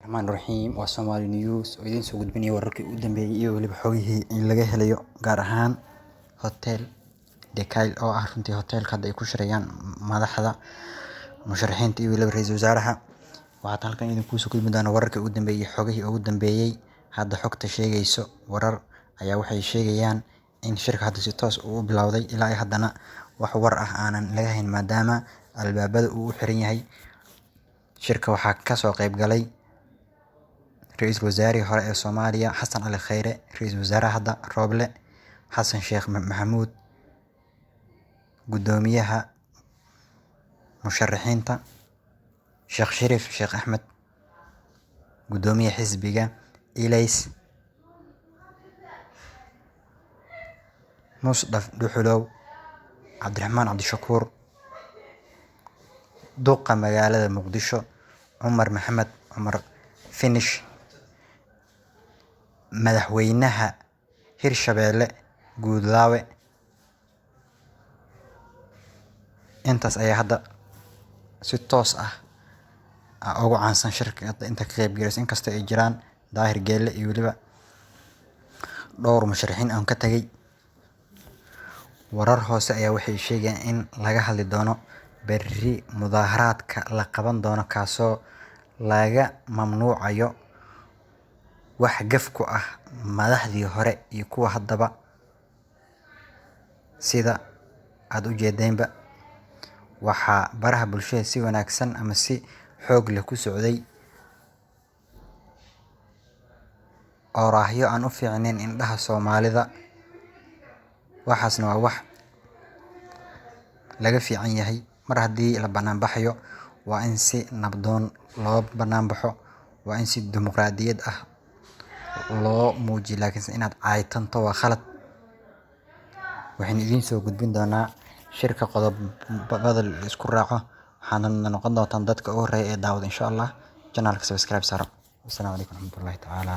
Raxmaan Raxiim waa Somali News oo idin soo gudbinaya wararkii ugu dambeeyay iyo weliba xogihii in laga helayo gaar ahaan Hotel Dekail oo ah runtii hotelka hadda ay ku shirayaan madaxda musharaxiinta iyo weliba ra'iisul wasaaraha. Waxaan halkan idinku soo gudbin doonaa wararkii ugu dambeeyay xogihii ugu dambeeyay. Hadda xogta sheegayso warar ayaa waxay sheegayaan in shirka hadda si toos u bilowday ilaa ay haddana wax war ah aanan laga hayn maadaama albaabada uu u xiran yahay. Shirka waxaa ka soo qayb galay ra'iisul wasaarihii hore ee Soomaaliya Xasan Ali Khayre, ra'iisul wasaaraha hadda Roble, Xasan Sheekh Maxamuud, gudoomiyaha musharaxiinta Sheekh Shariif Sheekh Axmed, gudoomiyaha xisbiga Ilays, Musdaf Duxulow, Cabdiraxmaan Cabdishakuur, duqa magaalada Muqdisho Cumar Maxamed Cumar Finish, madaxweynaha Hirshabelle Guudlaawe. Intaas ayaa hadda si toos ah ugu caansan shirka inta ka qayb galaysa inkastoo ay jiraan Daahir Geelle iyo weliba dhowr musharaxiin aan ka tagay. Warar hoose ayaa waxay sheegayaan in laga hadli doono berri mudaharaadka la qaban doono kaasoo laga mamnuucayo wax gaf ku ah madaxdii hore iyo kuwa haddaba sida aad u jeedeenba. Waxaa baraha bulshada si wanaagsan ama si xoog leh ku socday oraahyo aan u fiicnayn indhaha Soomaalida. Waxaasna waa wax laga fiican yahay mar haddii la banaan baxayo waa in si nabdoon loo banaan baxo, waa in si dimuqraadiyad ah loo muujiyo, laakiin inaad caytanto waa khalad. Waxaan idin soo gudbin doonaa shirka qodobada la isku raaco. Waxaana noqon doontaan dadka ugu horeeya ee daawada insha Allah. Channelka subscribe saaro. Assalaamu calaykum warahmatullaahi ta'ala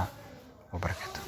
wabarakaatuh.